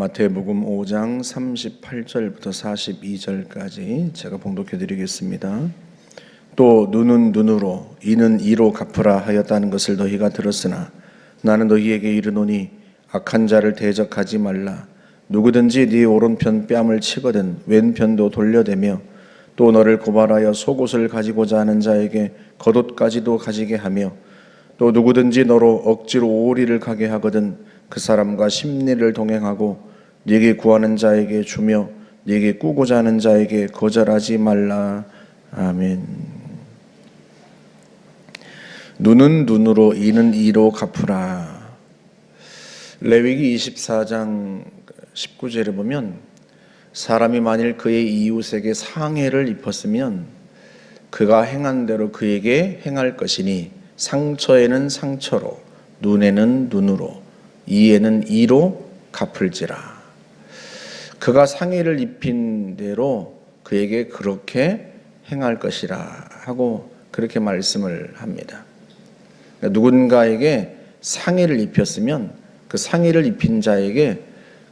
마태복음 5장 38절부터 42절까지 제가 봉독해 드리겠습니다. 또 눈은 눈으로 이는 이로 갚으라 하였다는 것을 너희가 들었으나 나는 너희에게 이르노니 악한 자를 대적하지 말라. 누구든지 네 오른편 뺨을 치거든 왼편도 돌려대며 또 너를 고발하여 속옷을 가지고자 하는 자에게 겉옷까지도 가지게 하며 또 누구든지 너로 억지로 오리를 가게 하거든 그 사람과 심리를 동행하고 네게 구하는 자에게 주며 네게 꾸고자 하는 자에게 거절하지 말라. 아멘. 눈은 눈으로 이는 이로 갚으라. 레위기 24장 19절에 보면 사람이 만일 그의 이웃에게 상해를 입었으면 그가 행한 대로 그에게 행할 것이니 상처에는 상처로 눈에는 눈으로 이에는 이로 갚을지라. 그가 상해를 입힌 대로 그에게 그렇게 행할 것이라 하고 그렇게 말씀을 합니다. 누군가에게 상해를 입혔으면 그 상해를 입힌 자에게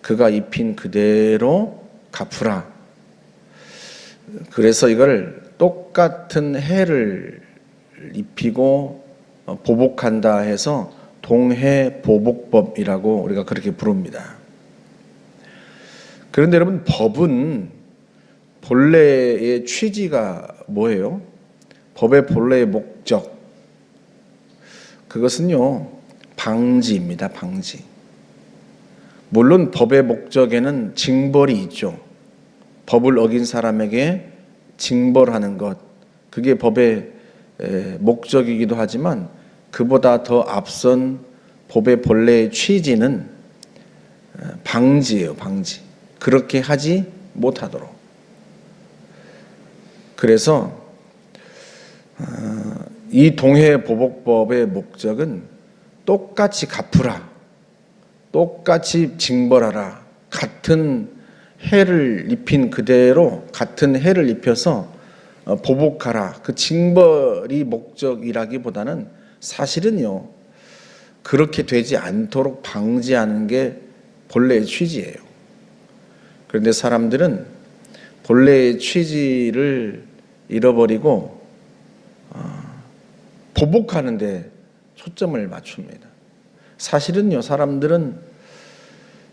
그가 입힌 그대로 갚으라. 그래서 이걸 똑같은 해를 입히고 보복한다 해서 동해보복법이라고 우리가 그렇게 부릅니다. 그런데 여러분, 법은 본래의 취지가 뭐예요? 법의 본래의 목적, 그것은요 방지입니다. 방지. 물론 법의 목적에는 징벌이 있죠. 법을 어긴 사람에게 징벌하는 것, 그게 법의 목적이기도 하지만 그보다 더 앞선 법의 본래의 취지는 방지예요. 방지. 그렇게 하지 못하도록. 그래서 이 동해보복법의 목적은 똑같이 갚으라, 똑같이 징벌하라, 같은 해를 입힌 그대로 같은 해를 입혀서 보복하라, 그 징벌이 목적이라기보다는 사실은요 그렇게 되지 않도록 방지하는 게 본래의 취지예요. 그런데 사람들은 본래의 취지를 잃어버리고 보복하는 데 초점을 맞춥니다. 사실은요 사람들은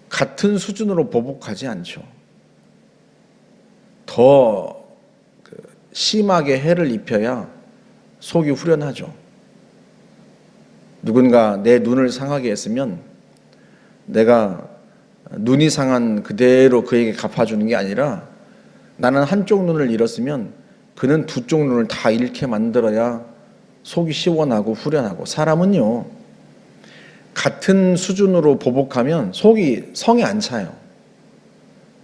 같은 수준으로 보복하지 않죠. 더 심하게 해를 입혀야 속이 후련하죠. 누군가 내 눈을 상하게 했으면 내가 눈이 상한 그대로 그에게 갚아주는 게 아니라 나는 한쪽 눈을 잃었으면 그는 두 쪽 눈을 다 잃게 만들어야 속이 시원하고 후련하고, 사람은요 같은 수준으로 보복하면 속이 성에 안 차요.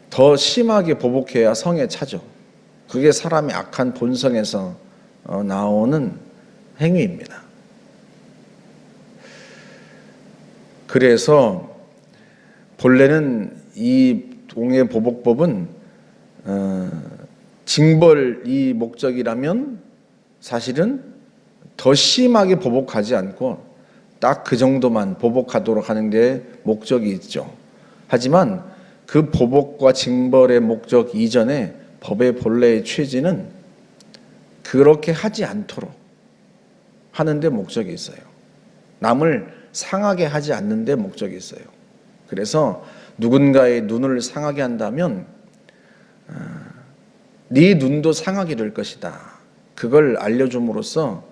더 심하게 보복해야 성에 차죠. 그게 사람의 악한 본성에서 나오는 행위입니다. 그래서 본래는 이 동해보복법은 징벌이 목적이라면 사실은 더 심하게 보복하지 않고 딱 그 정도만 보복하도록 하는 게 목적이 있죠. 하지만 그 보복과 징벌의 목적 이전에 법의 본래의 취지는 그렇게 하지 않도록 하는 데 목적이 있어요. 남을 상하게 하지 않는 데 목적이 있어요. 그래서 누군가의 눈을 상하게 한다면 네 눈도 상하게 될 것이다, 그걸 알려줌으로써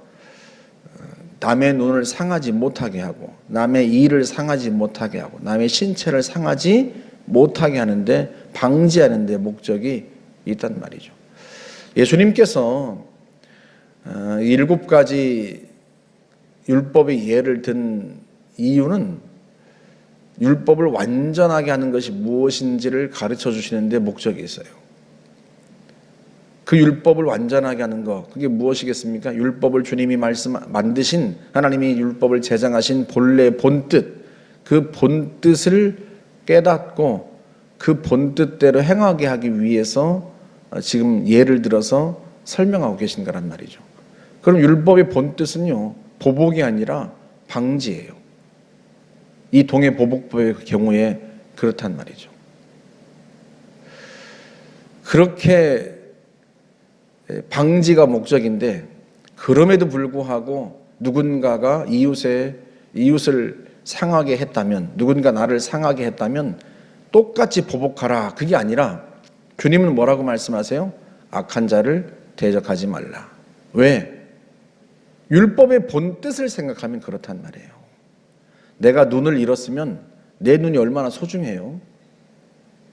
남의 눈을 상하지 못하게 하고 남의 이를 상하지 못하게 하고 남의 신체를 상하지 못하게 하는데, 방지하는 데 목적이 있단 말이죠. 예수님께서 7가지 율법의 예를 든 이유는 율법을 완전하게 하는 것이 무엇인지를 가르쳐 주시는 데 목적이 있어요. 그 율법을 완전하게 하는 것, 그게 무엇이겠습니까? 율법을 주님이 만드신, 하나님이 율법을 제정하신 본래 본뜻, 그 본뜻을 깨닫고 그 본뜻대로 행하게 하기 위해서 지금 예를 들어서 설명하고 계신 거란 말이죠. 그럼 율법의 본뜻은요 보복이 아니라 방지예요. 이 동해보복법의 경우에 그렇단 말이죠. 그렇게 방지가 목적인데 그럼에도 불구하고 누군가가 이웃을 상하게 했다면, 누군가 나를 상하게 했다면 똑같이 보복하라. 그게 아니라 주님은 뭐라고 말씀하세요? 악한 자를 대적하지 말라. 왜? 율법의 본 뜻을 생각하면 그렇단 말이에요. 내가 눈을 잃었으면 내 눈이 얼마나 소중해요.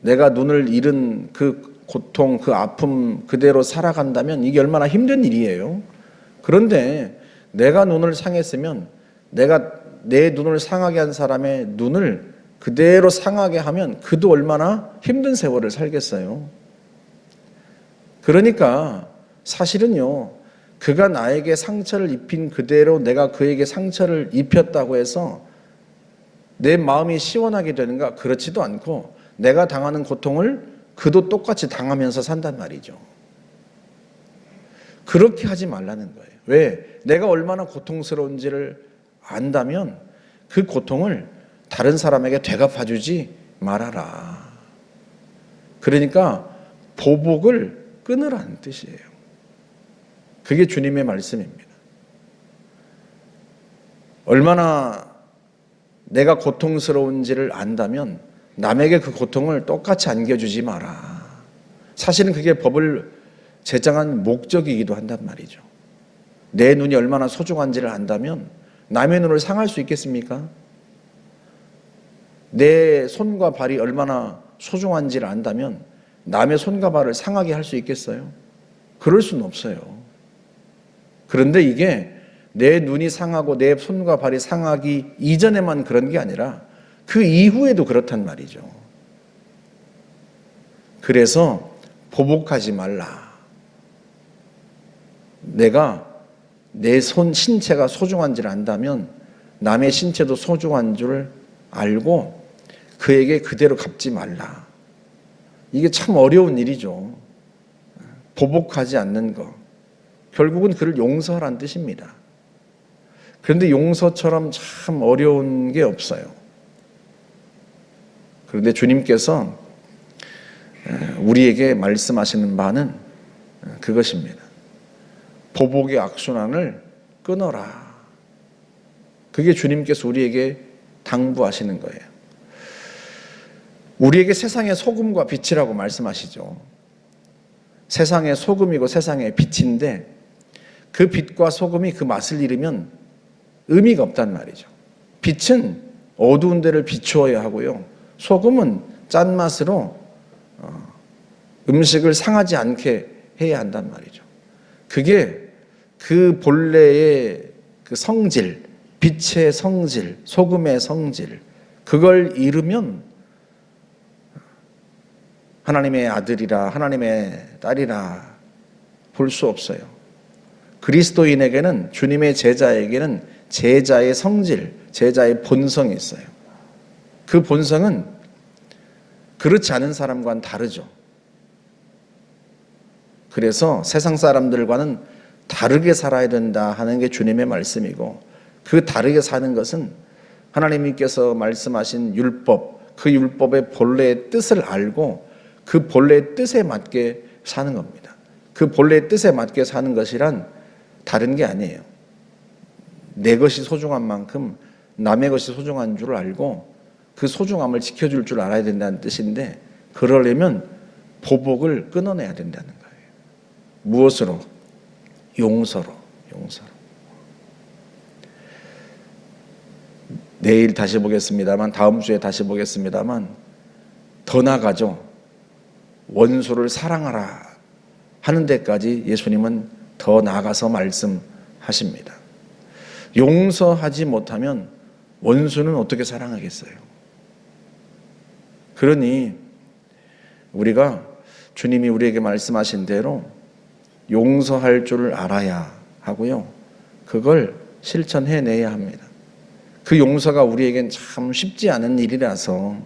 내가 눈을 잃은 그 고통, 그 아픔 그대로 살아간다면 이게 얼마나 힘든 일이에요. 그런데 내가 눈을 상했으면 내가 내 눈을 상하게 한 사람의 눈을 그대로 상하게 하면 그도 얼마나 힘든 세월을 살겠어요. 그러니까 사실은요, 그가 나에게 상처를 입힌 그대로 내가 그에게 상처를 입혔다고 해서 내 마음이 시원하게 되는가? 그렇지도 않고 내가 당하는 고통을 그도 똑같이 당하면서 산단 말이죠. 그렇게 하지 말라는 거예요. 왜? 내가 얼마나 고통스러운지를 안다면 그 고통을 다른 사람에게 되갚아주지 말아라. 그러니까 보복을 끊으라는 뜻이에요. 그게 주님의 말씀입니다. 얼마나 내가 고통스러운지를 안다면 남에게 그 고통을 똑같이 안겨주지 마라. 사실은 그게 법을 제정한 목적이기도 한단 말이죠. 내 눈이 얼마나 소중한지를 안다면 남의 눈을 상할 수 있겠습니까? 내 손과 발이 얼마나 소중한지를 안다면 남의 손과 발을 상하게 할 수 있겠어요? 그럴 수는 없어요. 그런데 이게 내 눈이 상하고 내 손과 발이 상하기 이전에만 그런 게 아니라 그 이후에도 그렇단 말이죠. 그래서 보복하지 말라. 내가 내 신체가 소중한지를 안다면 남의 신체도 소중한 줄 알고 그에게 그대로 갚지 말라. 이게 참 어려운 일이죠. 보복하지 않는 것. 결국은 그를 용서하라는 뜻입니다. 그런데 용서처럼 참 어려운 게 없어요. 그런데 주님께서 우리에게 말씀하시는 바는 그것입니다. 보복의 악순환을 끊어라. 그게 주님께서 우리에게 당부하시는 거예요. 우리에게 세상의 소금과 빛이라고 말씀하시죠. 세상의 소금이고 세상의 빛인데 그 빛과 소금이 그 맛을 잃으면 의미가 없단 말이죠. 빛은 어두운 데를 비추어야 하고요. 소금은 짠맛으로 음식을 상하지 않게 해야 한단 말이죠. 그게 그 본래의 그 성질, 빛의 성질, 소금의 성질, 그걸 잃으면 하나님의 아들이라 하나님의 딸이라 볼 수 없어요. 그리스도인에게는, 주님의 제자에게는 제자의 성질, 제자의 본성이 있어요. 그 본성은 그렇지 않은 사람과는 다르죠. 그래서 세상 사람들과는 다르게 살아야 된다 하는 게 주님의 말씀이고, 그 다르게 사는 것은 하나님께서 말씀하신 율법, 그 율법의 본래의 뜻을 알고 그 본래의 뜻에 맞게 사는 겁니다. 그 본래의 뜻에 맞게 사는 것이란 다른 게 아니에요. 내 것이 소중한 만큼 남의 것이 소중한 줄 알고 그 소중함을 지켜줄 줄 알아야 된다는 뜻인데, 그러려면 보복을 끊어내야 된다는 거예요. 무엇으로? 용서로. 내일 다시 보겠습니다만, 다음 주에 다시 보겠습니다만, 더 나아가죠. 원수를 사랑하라 하는 데까지 예수님은 더 나아가서 말씀하십니다. 용서하지 못하면 원수는 어떻게 사랑하겠어요? 그러니 우리가 주님이 우리에게 말씀하신 대로 용서할 줄 알아야 하고요. 그걸 실천해내야 합니다. 그 용서가 우리에겐 참 쉽지 않은 일이라서,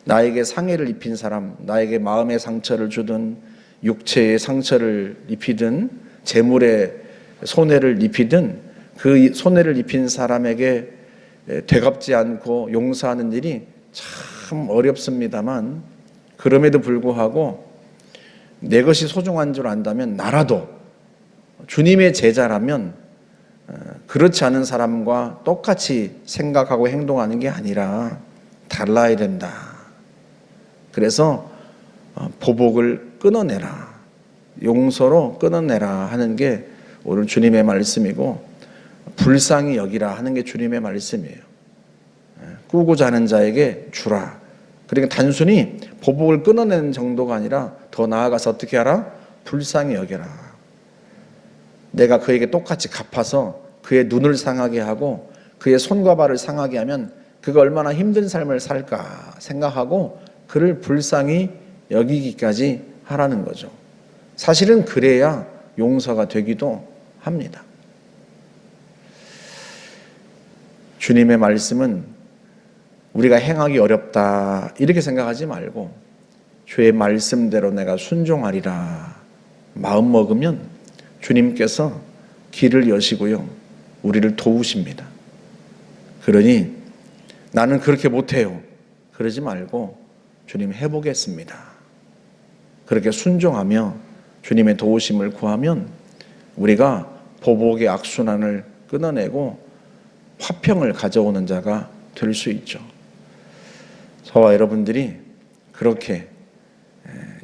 나에게 상해를 입힌 사람, 나에게 마음의 상처를 주든 육체의 상처를 입히든 재물의 손해를 입히든 그 손해를 입힌 사람에게 되갚지 않고 용서하는 일이 참 어렵습니다만, 그럼에도 불구하고 내 것이 소중한 줄 안다면 나라도 주님의 제자라면 그렇지 않은 사람과 똑같이 생각하고 행동하는 게 아니라 달라야 된다. 그래서 보복을 끊어내라, 용서로 끊어내라 하는 게 오늘 주님의 말씀이고, 불쌍히 여기라 하는 게 주님의 말씀이에요. 꾸고자 하는 자에게 주라. 그러니까 단순히 보복을 끊어내는 정도가 아니라 더 나아가서 어떻게 하라? 불쌍히 여겨라. 내가 그에게 똑같이 갚아서 그의 눈을 상하게 하고 그의 손과 발을 상하게 하면 그가 얼마나 힘든 삶을 살까 생각하고 그를 불쌍히 여기기까지 하라는 거죠. 사실은 그래야 용서가 되기도 합니다. 주님의 말씀은 우리가 행하기 어렵다 이렇게 생각하지 말고 주의 말씀대로 내가 순종하리라 마음 먹으면 주님께서 길을 여시고요, 우리를 도우십니다. 그러니 나는 그렇게 못해요 그러지 말고 주님 해보겠습니다. 그렇게 순종하며 주님의 도우심을 구하면 우리가 보복의 악순환을 끊어내고 화평을 가져오는 자가 될 수 있죠. 저와 여러분들이 그렇게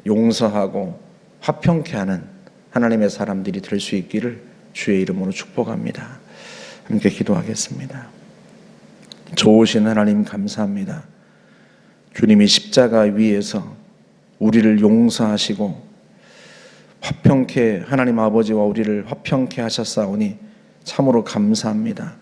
용서하고 화평케 하는 하나님의 사람들이 될 수 있기를 주의 이름으로 축복합니다. 함께 기도하겠습니다. 좋으신 하나님 감사합니다. 주님이 십자가 위에서 우리를 용서하시고 화평케, 하나님 아버지와 우리를 화평케 하셨사오니 참으로 감사합니다.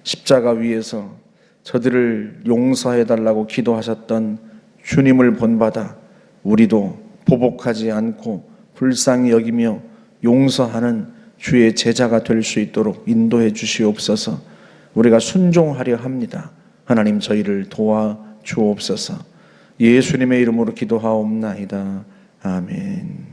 십자가 위에서 저들을 용서해달라고 기도하셨던 주님을 본받아 우리도 보복하지 않고 불쌍히 여기며 용서하는 주의 제자가 될 수 있도록 인도해 주시옵소서. 우리가 순종하려 합니다. 하나님 저희를 도와 주옵소서. 예수님의 이름으로 기도하옵나이다. 아멘.